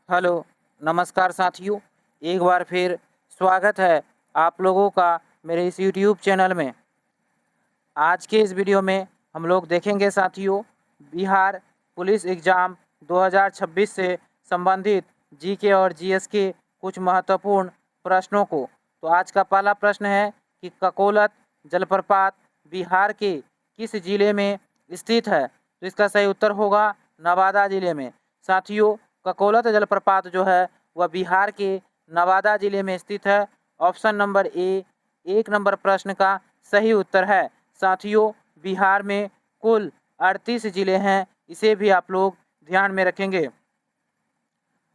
Hello, नमस्कार साथियों। एक बार फिर स्वागत है आप लोगों का मेरे इस यूट्यूब चैनल में। आज के इस वीडियो में हम लोग देखेंगे साथियों, बिहार पुलिस एग्ज़ाम 2026 से संबंधित जीके और जीएस के कुछ महत्वपूर्ण प्रश्नों को। तो आज का पहला प्रश्न है कि ककोलत जलप्रपात बिहार के किस जिले में स्थित है? तो इसका सही उत्तर होगा नवादा जिले में। साथियों, ककोलत जलप्रपात जो है वह बिहार के नवादा जिले में स्थित है। ऑप्शन नंबर ए 1 नंबर प्रश्न का सही उत्तर है। साथियों, बिहार में कुल 38 जिले हैं, इसे भी आप लोग ध्यान में रखेंगे।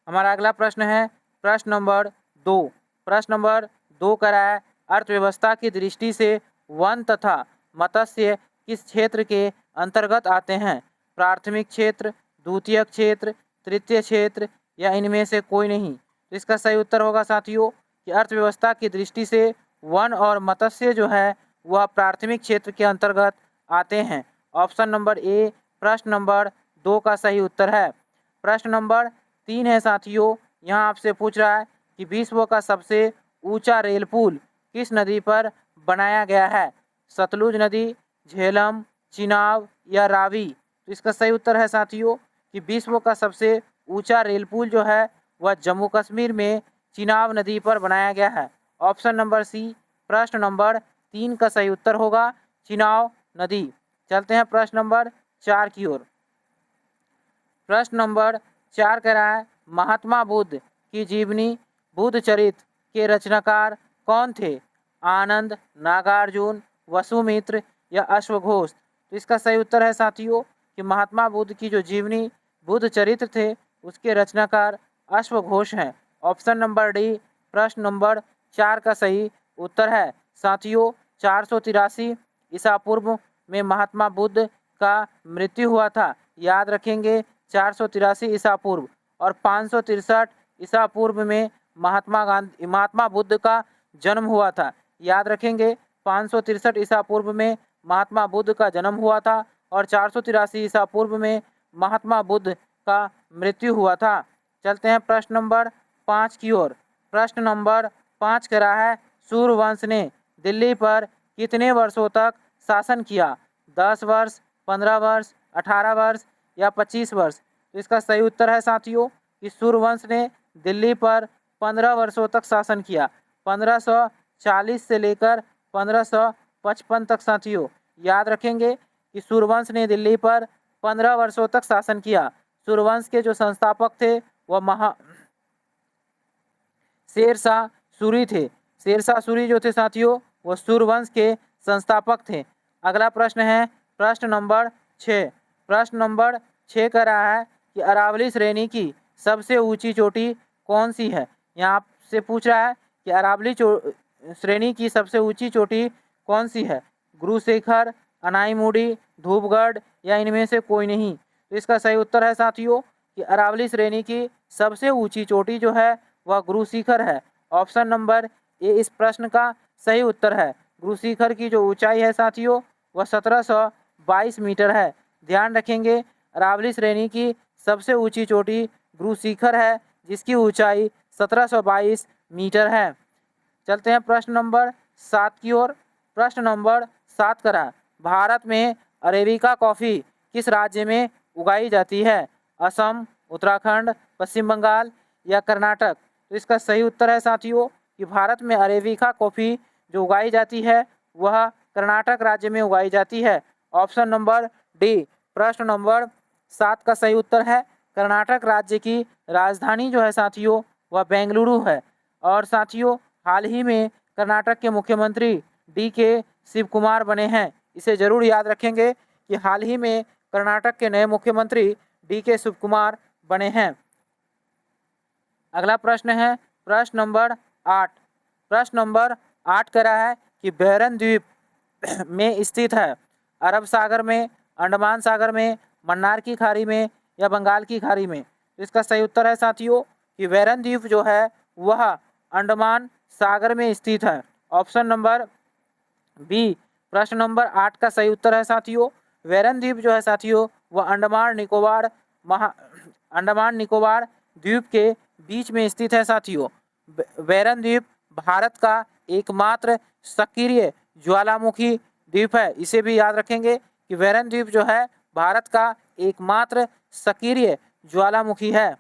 हमारा अगला प्रश्न है प्रश्न नंबर 2। प्रश्न नंबर 2 कह रहा है, अर्थव्यवस्था की दृष्टि से वन तथा मत्स्य किस क्षेत्र के अंतर्गत आते हैं? प्राथमिक क्षेत्र, द्वितीयक क्षेत्र, तृतीय क्षेत्र या इनमें से कोई नहीं? तो इसका सही उत्तर होगा साथियों कि अर्थव्यवस्था की दृष्टि से वन और मत्स्य जो है वह प्राथमिक क्षेत्र के अंतर्गत आते हैं। ऑप्शन नंबर ए प्रश्न नंबर 2 का सही उत्तर है। प्रश्न नंबर 3 है साथियों, यहाँ आपसे पूछ रहा है कि विश्व का सबसे ऊंचा रेल पुल किस नदी पर बनाया गया है? सतलुज नदी, झेलम, चिनाब या रावी? तो इसका सही उत्तर है साथियों कि विश्व का सबसे ऊंचा रेल पुल जो है वह जम्मू कश्मीर में चिनाब नदी पर बनाया गया है। ऑप्शन नंबर सी प्रश्न नंबर 3 का सही उत्तर होगा चिनाब नदी। चलते हैं प्रश्न नंबर 4 की ओर। प्रश्न नंबर 4 कह रहा है, महात्मा बुद्ध की जीवनी बुद्ध चरित्र के रचनाकार कौन थे? आनंद, नागार्जुन, वसुमित्र या अश्वघोष? तो इसका सही उत्तर है साथियों कि महात्मा बुद्ध की जो जीवनी बुद्ध चरित्र थे उसके रचनाकार अश्वघोष हैं। ऑप्शन नंबर डी प्रश्न नंबर 4 का सही उत्तर है। साथियों, 483 ईसा पूर्व में महात्मा बुद्ध का मृत्यु हुआ था। याद रखेंगे 483 ईसा पूर्व और 563 ईसा पूर्व में महात्मा बुद्ध का जन्म हुआ था। याद रखेंगे 563 ईसा पूर्व में महात्मा बुद्ध का जन्म हुआ था और 483 ईसा पूर्व में महात्मा बुद्ध का मृत्यु हुआ था। चलते हैं प्रश्न नंबर 5 की ओर। प्रश्न नंबर 5 कह रहा है, सूर्यवंश ने दिल्ली पर कितने वर्षों तक शासन किया? 10 वर्ष, 15 वर्ष, 18 वर्ष या 25 वर्ष? तो इसका सही उत्तर है साथियों कि सूर्यवंश ने दिल्ली पर 15 वर्षों तक शासन किया। 1540 से लेकर 1555 तक। साथियों, याद रखेंगे कि सूर्यवंश ने दिल्ली पर 15 वर्षों तक शासन किया। सूर्यवंश के जो संस्थापक थे वह शेरशाह सूरी थे। शेरशाह सूरी जो थे साथियों वह सूर्यवंश के संस्थापक थे। अगला प्रश्न है प्रश्न नंबर 6। प्रश्न नंबर 6 कह रहा है कि अरावली श्रेणी की सबसे ऊंची चोटी कौन सी है? यहाँ आपसे पूछ रहा है कि अरावली श्रेणी की सबसे ऊंची चोटी कौन सी है? गुरु शिखर, अनाईमुड़ी, धूपगढ़ या इनमें से कोई नहीं? तो इसका सही उत्तर है साथियों कि अरावली श्रेणी की सबसे ऊंची चोटी जो है वह गुरु शिखर है। ऑप्शन नंबर ए इस प्रश्न का सही उत्तर है। गुरु शिखर की जो ऊंचाई है साथियों वह 1722 मीटर है। ध्यान रखेंगे अरावली श्रेणी की सबसे ऊंची चोटी गुरु शिखर है जिसकी ऊंचाई 1722 मीटर है। चलते हैं प्रश्न नंबर 7 की ओर। प्रश्न नंबर 7 करा, भारत में अरेबिका कॉफ़ी किस राज्य में उगाई जाती है? असम, उत्तराखंड, पश्चिम बंगाल या कर्नाटक? तो इसका सही उत्तर है साथियों कि भारत में अरेबिका कॉफ़ी जो उगाई जाती है वह कर्नाटक राज्य में उगाई जाती है। ऑप्शन नंबर डी प्रश्न नंबर 7 का सही उत्तर है। कर्नाटक राज्य की राजधानी जो है साथियों वह बेंगलुरु है। और साथियों, हाल ही में कर्नाटक के मुख्यमंत्री डी.के. शिव कुमार बने हैं। इसे जरूर याद रखेंगे कि हाल ही में कर्नाटक के नए मुख्यमंत्री डी.के. शिव कुमार बने हैं। अगला प्रश्न है प्रश्न नंबर 8। प्रश्न नंबर 8 कह रहा है कि बैरन द्वीप में स्थित है? अरब सागर में, अंडमान सागर में, मन्नार की खाड़ी में या बंगाल की खाड़ी में? तो इसका सही उत्तर है साथियों कि बैरन द्वीप जो है वह अंडमान सागर में स्थित है। ऑप्शन नंबर बी प्रश्न नंबर 8 का सही उत्तर है साथियों। बैरन द्वीप जो है साथियों वह अंडमान निकोबार द्वीप के बीच में स्थित है साथियों। बैरन द्वीप भारत का एकमात्र सक्रिय ज्वालामुखी द्वीप है। इसे भी याद रखेंगे कि बैरन द्वीप जो है भारत का एकमात्र सक्रिय ज्वालामुखी है।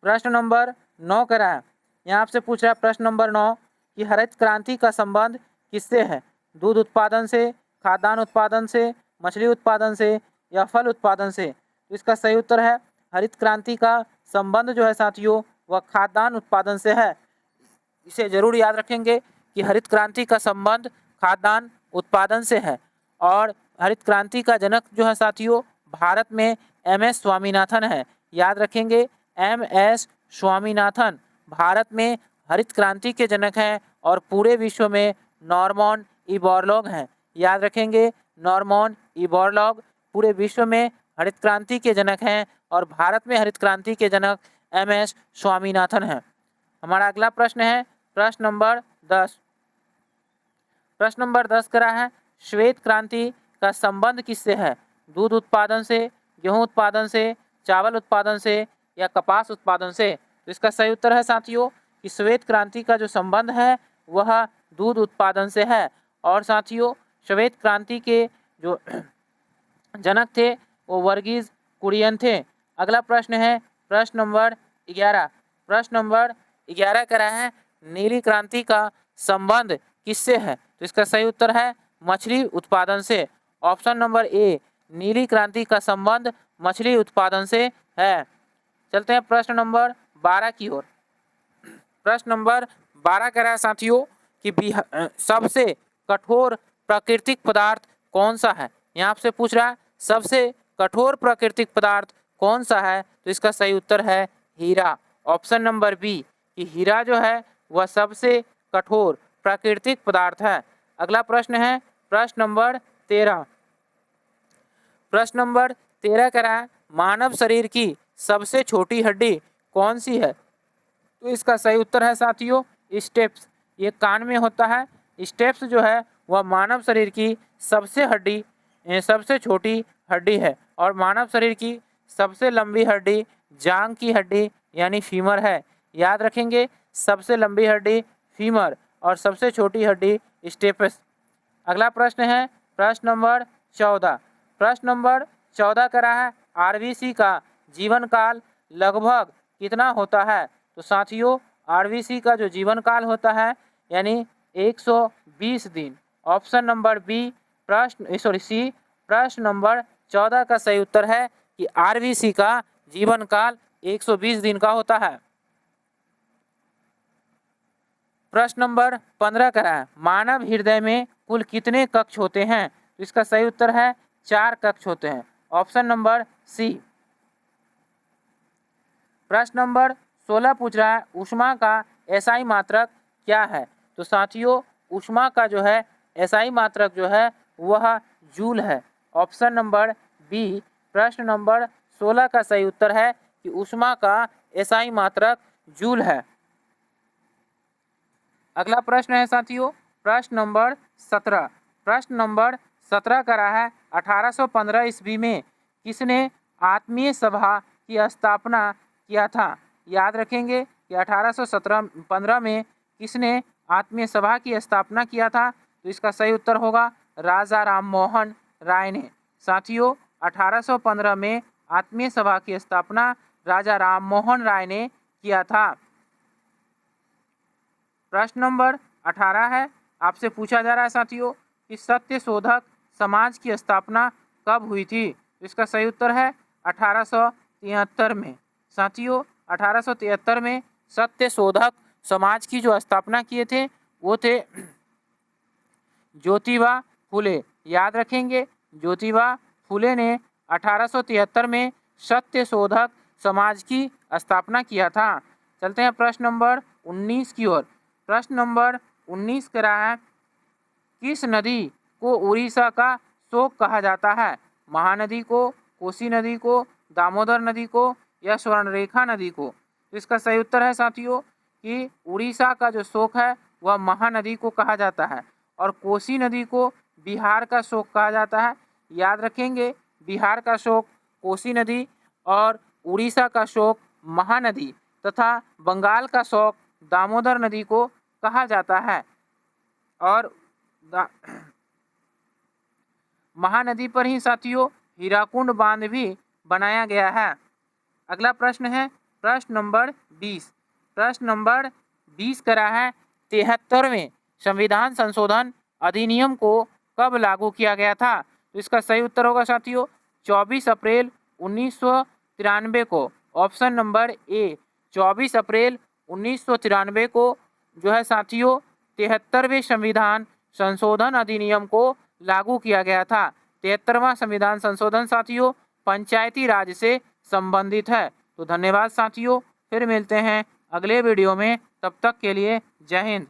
प्रश्न नंबर 9 करा है, यहाँ आपसे पूछ रहा है प्रश्न नंबर 9 कि हरित क्रांति का संबंध किससे है? दूध उत्पादन से, खाद्यान्न उत्पादन से, मछली उत्पादन से या फल उत्पादन से? तो इसका सही उत्तर है हरित क्रांति का संबंध जो है साथियों वह खाद्यान्न उत्पादन से है। इसे जरूर याद रखेंगे कि हरित क्रांति का संबंध खाद्यान्न उत्पादन से है। और हरित क्रांति का जनक जो है साथियों भारत में MS स्वामीनाथन है। याद रखेंगे MS स्वामीनाथन भारत में हरित क्रांति के जनक हैं और पूरे विश्व में नॉर्मन ई बोरलॉग हैं। याद रखेंगे नॉर्मन ई बोरलॉग पूरे विश्व में हरित क्रांति के जनक हैं और भारत में हरित क्रांति के जनक MS स्वामीनाथन हैं। हमारा अगला प्रश्न है प्रश्न नंबर 10। प्रश्न नंबर 10 करा है श्वेत क्रांति का संबंध किससे है? दूध उत्पादन से, गेहूं उत्पादन से, चावल उत्पादन से या कपास उत्पादन से? तो इसका सही उत्तर है साथियों कि श्वेत क्रांति का जो संबंध है वह दूध उत्पादन से है। और साथियों श्वेत क्रांति के जो जनक थे वो वर्गीज कुरियन थे। अगला प्रश्न है प्रश्न नंबर 11। प्रश्न नंबर 11 करा है नीली क्रांति का संबंध किससे है? तो इसका सही उत्तर है मछली उत्पादन से। ऑप्शन नंबर ए नीली क्रांति का संबंध मछली उत्पादन से है। चलते हैं प्रश्न नंबर 12 की ओर। प्रश्न नंबर 12 कह रहा है साथियों कि सबसे कठोर प्राकृतिक पदार्थ कौन सा है? यहाँ आपसे पूछ रहा है सबसे कठोर प्राकृतिक पदार्थ कौन सा है? तो इसका सही उत्तर है हीरा। ऑप्शन नंबर बी कि हीरा जो है वह सबसे कठोर प्राकृतिक पदार्थ है। अगला प्रश्न है प्रश्न नंबर 13। प्रश्न नंबर 13 कह रहा है मानव शरीर की सबसे छोटी हड्डी कौन सी है? तो इसका सही उत्तर है साथियों स्टेप्स। ये कान में होता है। स्टेप्स जो है वह मानव शरीर की सबसे छोटी हड्डी है और मानव शरीर की सबसे लंबी हड्डी जांघ की हड्डी यानी फीमर है। याद रखेंगे सबसे लंबी हड्डी फीमर और सबसे छोटी हड्डी स्टेप्स। अगला प्रश्न है प्रश्न नंबर 14। प्रश्न नंबर 14 करा है RBC का जीवन काल लगभग कितना होता है? तो साथियों RBC का जो जीवन काल होता है यानी 120 दिन। ऑप्शन नंबर बी सी प्रश्न नंबर 14 का सही उत्तर है कि RBC का जीवन काल 120 दिन का होता है। प्रश्न नंबर 15 करा है मानव हृदय में कुल कितने कक्ष होते हैं? तो इसका सही उत्तर है 4 कक्ष होते हैं। Option number C. प्रश्न नंबर 16 पूछ रहा है ऊष्मा का SI मात्रक क्या है? तो साथियों ऊष्मा का जो है SI मात्रक जो है वह जूल है। ऑप्शन नंबर बी प्रश्न नंबर 16 का सही उत्तर है कि ऊष्मा का SI मात्रक जूल है। अगला प्रश्न है साथियों प्रश्न नंबर 17। प्रश्न नंबर 17 करा है 1815 ईस्वी में किसने आत्मीय सभा की स्थापना किया था? याद रखेंगे कि 1815 में किसने आत्मीय सभा की स्थापना किया था? तो इसका सही उत्तर होगा राजा राम मोहन राय ने। साथियों 1815 में आत्मीय सभा की स्थापना राजा राम मोहन राय ने किया था। प्रश्न नंबर 18 है आपसे पूछा जा रहा है साथियों कि सत्य शोधक समाज की स्थापना कब हुई थी? तो इसका सही उत्तर है 1873 में। साथियों 1873 में सत्य शोधक समाज की जो स्थापना किए थे वो थे ज्योतिबा फुले। याद रखेंगे ज्योतिबा फुले ने 1873 में सत्य शोधक समाज की स्थापना किया था। चलते हैं प्रश्न नंबर 19 की ओर। प्रश्न नंबर 19 कह रहा है किस नदी को उड़ीसा का शोक कहा जाता है? महानदी को, कोसी नदी को, दामोदर नदी को या स्वर्णरेखा नदी को? तो इसका सही उत्तर है साथियों कि उड़ीसा का जो शोक है वह महानदी को कहा जाता है और कोसी नदी को बिहार का शोक कहा जाता है। याद रखेंगे बिहार का शोक कोसी नदी और उड़ीसा का शोक महानदी तथा बंगाल का शोक दामोदर नदी को कहा जाता है। और महानदी पर ही साथियों हीराकुंड बांध भी बनाया गया है। अगला प्रश्न है प्रश्न नंबर 20। प्रश्न नंबर 20 करा है 73वें संविधान संशोधन अधिनियम को कब लागू किया गया था? तो इसका सही उत्तर होगा साथियों 24 अप्रैल 1993 को। ऑप्शन नंबर ए 24 अप्रैल 1993 को जो है साथियों 73वें संविधान संशोधन अधिनियम को लागू किया गया था। 73वां संविधान संशोधन साथियों पंचायती राज से संबंधित है। तो धन्यवाद साथियों, फिर मिलते हैं अगले वीडियो में, तब तक के लिए जय हिंद।